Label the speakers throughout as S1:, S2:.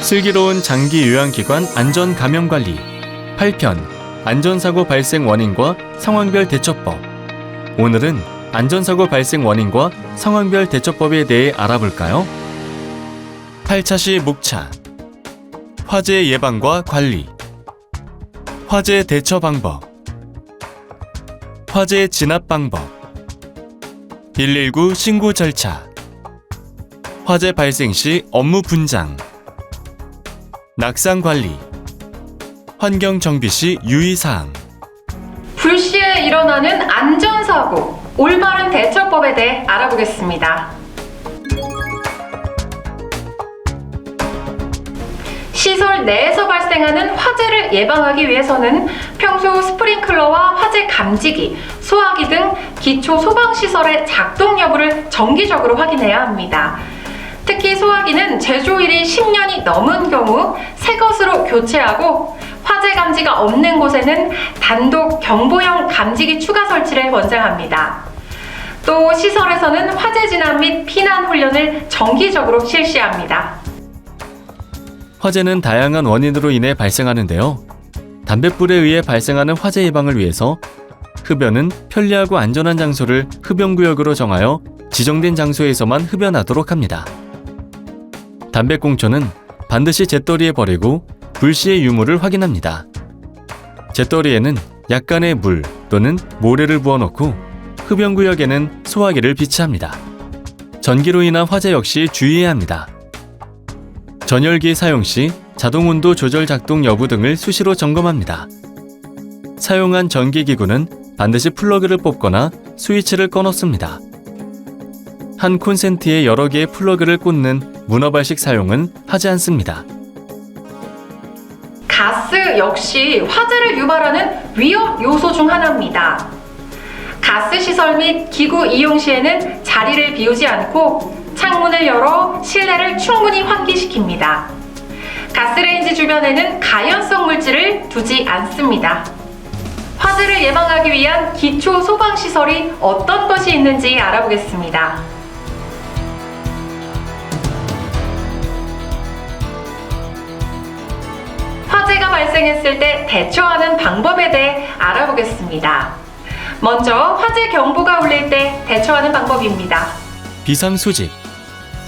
S1: 슬기로운 장기 요양기관 안전 감염 관리 8편 안전사고 발생 원인과 상황별 대처법. 오늘은 안전사고 발생 원인과 상황별 대처법에 대해 알아볼까요? 8차 시 묵차. 화재 예방과 관리. 화재 대처 방법. 화재 진압 방법. 119 신고 절차. 화재 발생 시 업무 분장. 낙상 관리. 환경 정비 시 유의사항.
S2: 불시에 일어나는 안전사고, 올바른 대처법에 대해 알아보겠습니다. 시설 내에서 발생하는 화재를 예방하기 위해서는 평소 스프링클러와 화재 감지기, 소화기 등 기초 소방시설의 작동 여부를 정기적으로 확인해야 합니다. 특히 소화기는 제조일이 10년이 넘은 경우 새 것으로 교체하고, 화재 감지가 없는 곳에는 단독 경보형 감지기 추가 설치를 권장합니다. 또 시설에서는 화재 진압 및 피난 훈련을 정기적으로 실시합니다.
S1: 화재는 다양한 원인으로 인해 발생하는데요. 담뱃불에 의해 발생하는 화재 예방을 위해서 흡연은 편리하고 안전한 장소를 흡연구역으로 정하여 지정된 장소에서만 흡연하도록 합니다. 담배꽁초는 반드시 잿더리에 버리고 불시의 유무를 확인합니다. 잿더리에는 약간의 물 또는 모래를 부어넣고 흡연구역에는 소화기를 비치합니다. 전기로 인한 화재 역시 주의해야 합니다. 전열기 사용 시 자동온도 조절 작동 여부 등을 수시로 점검합니다. 사용한 전기기구는 반드시 플러그를 뽑거나 스위치를 꺼놓습니다. 한 콘센트에 여러 개의 플러그를 꽂는 문어발식 사용은 하지 않습니다.
S2: 가스 역시 화재를 유발하는 위험 요소 중 하나입니다. 가스 시설 및 기구 이용 시에는 자리를 비우지 않고 창문을 열어 실내를 충분히 환기시킵니다. 가스레인지 주변에는 가연성 물질을 두지 않습니다. 화재를 예방하기 위한 기초 소방시설이 어떤 것이 있는지 알아보겠습니다. 화재가 발생했을 때 대처하는 방법에 대해 알아보겠습니다. 먼저 화재 경보가 울릴 때 대처하는 방법입니다.
S1: 비상수직.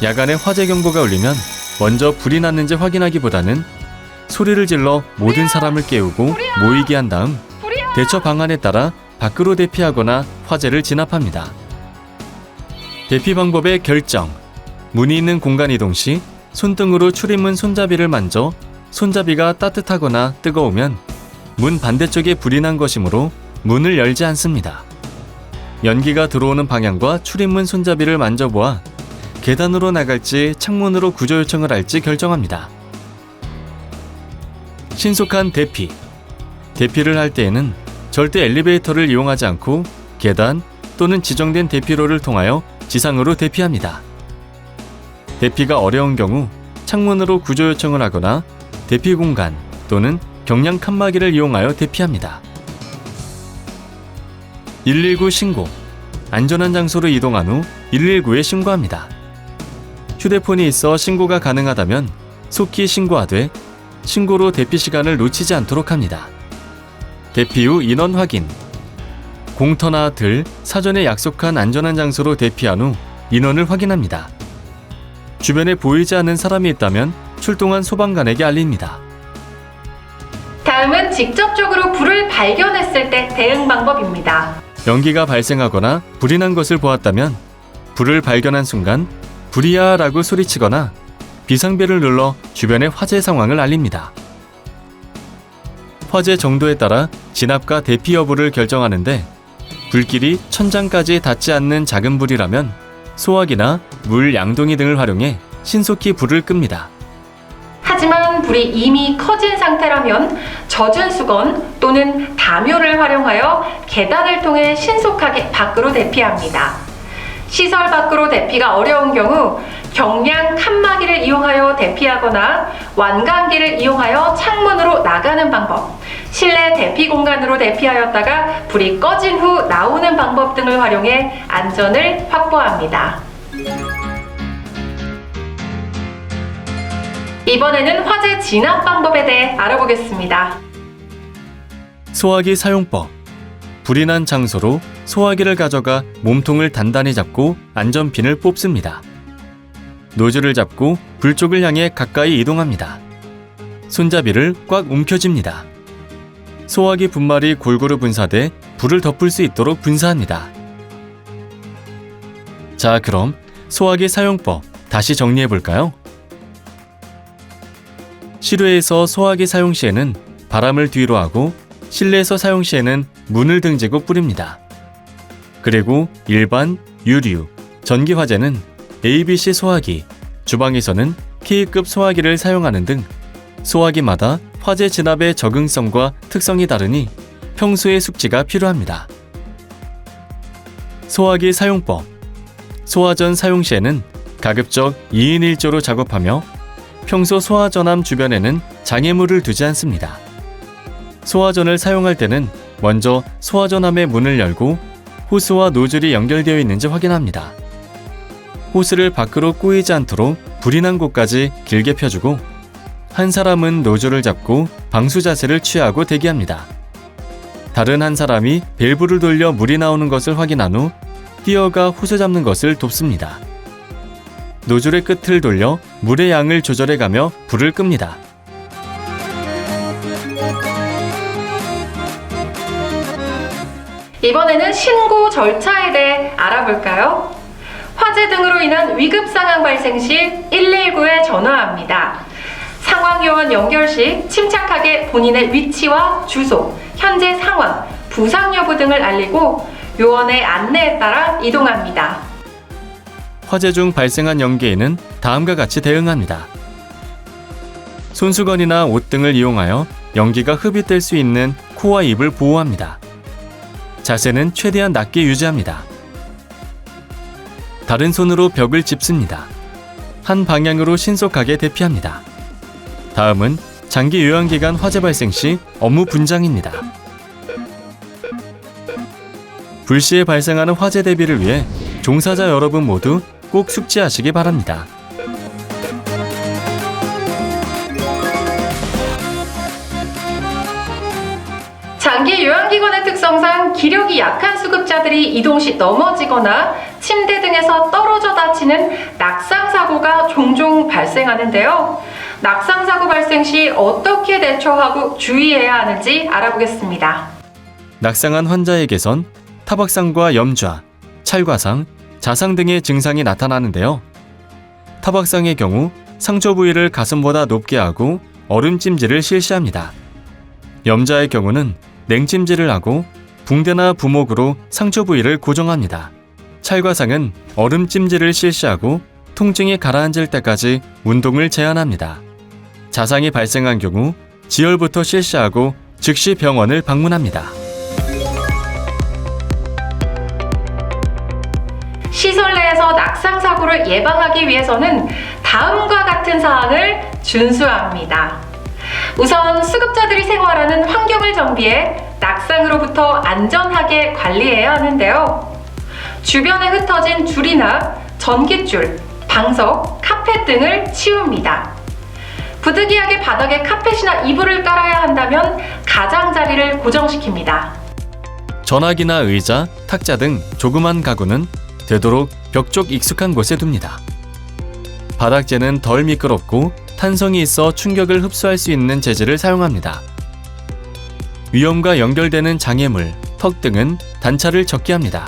S1: 야간에 화재 경보가 울리면 먼저 불이 났는지 확인하기보다는 소리를 질러 모든 사람을 깨우고 모이게 한 다음 대처 방안에 따라 밖으로 대피하거나 화재를 진압합니다. 대피 방법의 결정. 문이 있는 공간 이동 시 손등으로 출입문 손잡이를 만져 손잡이가 따뜻하거나 뜨거우면 문 반대쪽에 불이 난 것이므로 문을 열지 않습니다. 연기가 들어오는 방향과 출입문 손잡이를 만져보아 계단으로 나갈지 창문으로 구조 요청을 할지 결정합니다. 신속한 대피. 대피를 할 때에는 절대 엘리베이터를 이용하지 않고 계단 또는 지정된 대피로를 통하여 지상으로 대피합니다. 대피가 어려운 경우 창문으로 구조 요청을 하거나 대피 공간 또는 경량 칸막이를 이용하여 대피합니다. 119 신고. 안전한 장소로 이동한 후 119에 신고합니다. 휴대폰이 있어 신고가 가능하다면 속히 신고하되 신고로 대피 시간을 놓치지 않도록 합니다. 대피 후 인원 확인. 공터나 들, 사전에 약속한 안전한 장소로 대피한 후 인원을 확인합니다. 주변에 보이지 않는 사람이 있다면 출동한 소방관에게 알립니다.
S2: 다음은 직접적으로 불을 발견했을 때 대응 방법입니다.
S1: 연기가 발생하거나 불이 난 것을 보았다면 불을 발견한 순간 불이야 라고 소리치거나 비상벨을 눌러 주변의 화재 상황을 알립니다. 화재 정도에 따라 진압과 대피 여부를 결정하는데 불길이 천장까지 닿지 않는 작은 불이라면 소화기나 물 양동이 등을 활용해 신속히 불을 끕니다.
S2: 하지만 불이 이미 커진 상태라면 젖은 수건 또는 담요를 활용하여 계단을 통해 신속하게 밖으로 대피합니다. 시설 밖으로 대피가 어려운 경우 경량 칸막이를 이용하여 대피하거나 완강기를 이용하여 창문으로 나가는 방법, 실내 대피 공간으로 대피하였다가 불이 꺼진 후 나오는 방법 등을 활용해 안전을 확보합니다. 이번에는 화재 진압 방법에 대해 알아보겠습니다.
S1: 소화기 사용법. 불이 난 장소로 소화기를 가져가 몸통을 단단히 잡고 안전핀을 뽑습니다. 노즐을 잡고 불 쪽을 향해 가까이 이동합니다. 손잡이를 꽉 움켜쥡니다. 소화기 분말이 골고루 분사돼 불을 덮을 수 있도록 분사합니다. 자, 그럼 소화기 사용법 다시 정리해 볼까요? 실외에서 소화기 사용 시에는 바람을 뒤로 하고 실내에서 사용 시에는 문을 등지고 뿌립니다. 그리고 일반, 유류, 전기 화재는 ABC 소화기, 주방에서는 K급 소화기를 사용하는 등 소화기마다 화재 진압의 적응성과 특성이 다르니 평소의 숙지가 필요합니다. 소화기 사용법. 소화전 사용 시에는 가급적 2인 1조로 작업하며 평소 소화전함 주변에는 장애물을 두지 않습니다. 소화전을 사용할 때는 먼저 소화전함의 문을 열고 호스와 노즐이 연결되어 있는지 확인합니다. 호스를 밖으로 꼬이지 않도록 불이 난 곳까지 길게 펴주고 한 사람은 노즐을 잡고 방수 자세를 취하고 대기합니다. 다른 한 사람이 밸브를 돌려 물이 나오는 것을 확인한 후 뛰어가 호스 잡는 것을 돕습니다. 노즐의 끝을 돌려 물의 양을 조절해가며 불을 끕니다.
S2: 이번에는 신고 절차에 대해 알아볼까요? 화재 등으로 인한 위급 상황 발생 시 119에 전화합니다. 상황 요원 연결 시 침착하게 본인의 위치와 주소, 현재 상황, 부상 여부 등을 알리고 요원의 안내에 따라 이동합니다.
S1: 화재 중 발생한 연기에는 다음과 같이 대응합니다. 손수건이나 옷 등을 이용하여 연기가 흡입될 수 있는 코와 입을 보호합니다. 자세는 최대한 낮게 유지합니다. 다른 손으로 벽을 짚습니다. 한 방향으로 신속하게 대피합니다. 다음은 장기 요양기간 화재 발생 시 업무 분장입니다. 불시에 발생하는 화재 대비를 위해 종사자 여러분 모두 꼭 숙지하시기 바랍니다.
S2: 장기 요양기관의 특성상 기력이 약한 수급자들이 이동 시 넘어지거나 침대 등에서 떨어져 다치는 낙상사고가 종종 발생하는데요. 낙상사고 발생 시 어떻게 대처하고 주의해야 하는지 알아보겠습니다.
S1: 낙상한 환자에게선 타박상과 염좌, 찰과상, 자상 등의 증상이 나타나는데요. 타박상의 경우 상처 부위를 가슴보다 높게 하고 얼음찜질을 실시합니다. 염좌의 경우는 냉찜질을 하고 붕대나 부목으로 상처 부위를 고정합니다. 찰과상은 얼음찜질을 실시하고 통증이 가라앉을 때까지 운동을 제한합니다. 자상이 발생한 경우 지혈부터 실시하고 즉시 병원을 방문합니다.
S2: 시설 내에서 낙상사고를 예방하기 위해서는 다음과 같은 사항을 준수합니다. 우선 수급자들이 생활하는 환경을 정비해 낙상으로부터 안전하게 관리해야 하는데요. 주변에 흩어진 줄이나 전깃줄, 방석, 카펫 등을 치웁니다. 부득이하게 바닥에 카펫이나 이불을 깔아야 한다면 가장자리를 고정시킵니다.
S1: 전화기나 의자, 탁자 등 조그만 가구는 되도록 벽 쪽 익숙한 곳에 둡니다. 바닥재는 덜 미끄럽고 탄성이 있어 충격을 흡수할 수 있는 재질을 사용합니다. 위험과 연결되는 장애물, 턱 등은 단차를 적게 합니다.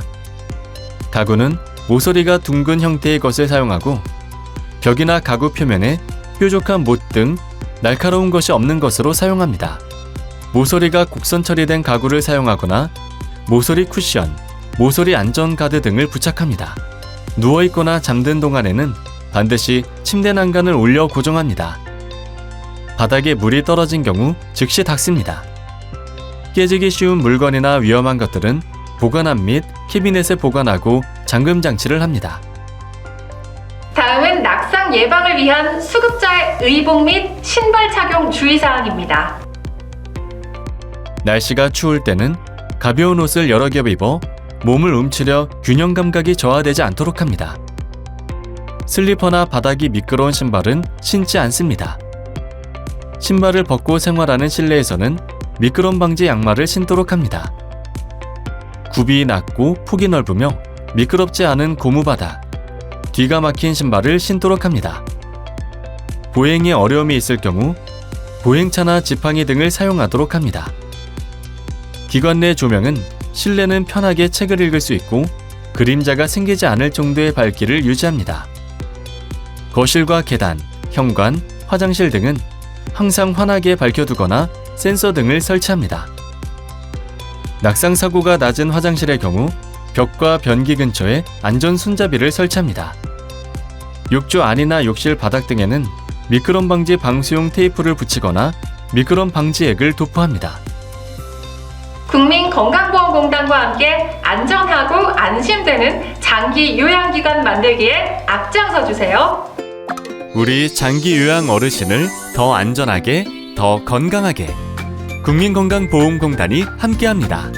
S1: 가구는 모서리가 둥근 형태의 것을 사용하고 벽이나 가구 표면에 뾰족한 못 등 날카로운 것이 없는 것으로 사용합니다. 모서리가 곡선 처리된 가구를 사용하거나 모서리 쿠션, 모서리 안전 가드 등을 부착합니다. 누워있거나 잠든 동안에는 반드시 침대 난간을 올려 고정합니다. 바닥에 물이 떨어진 경우 즉시 닦습니다. 깨지기 쉬운 물건이나 위험한 것들은 보관함 및 캐비넷에 보관하고 잠금 장치를 합니다.
S2: 다음은 낙상 예방을 위한 수급자의 의복 및 신발 착용 주의사항입니다.
S1: 날씨가 추울 때는 가벼운 옷을 여러 겹 입어 몸을 움츠려 균형 감각이 저하되지 않도록 합니다. 슬리퍼나 바닥이 미끄러운 신발은 신지 않습니다. 신발을 벗고 생활하는 실내에서는 미끄럼 방지 양말을 신도록 합니다. 굽이 낮고 폭이 넓으며 미끄럽지 않은 고무바닥, 뒤가 막힌 신발을 신도록 합니다. 보행에 어려움이 있을 경우 보행차나 지팡이 등을 사용하도록 합니다. 기관 내 조명은 실내는 편하게 책을 읽을 수 있고 그림자가 생기지 않을 정도의 밝기를 유지합니다. 거실과 계단, 현관, 화장실 등은 항상 환하게 밝혀두거나 센서 등을 설치합니다. 낙상 사고가 낮은 화장실의 경우 벽과 변기 근처에 안전 손잡이를 설치합니다. 욕조 안이나 욕실 바닥 등에는 미끄럼 방지 방수용 테이프를 붙이거나 미끄럼 방지액을 도포합니다.
S2: 국민건강보험공단과 함께 안전하고 안심되는 장기 요양기관 만들기에 앞장서 주세요.
S1: 우리 장기 요양 어르신을 더 안전하게, 더 건강하게 국민건강보험공단이 함께합니다.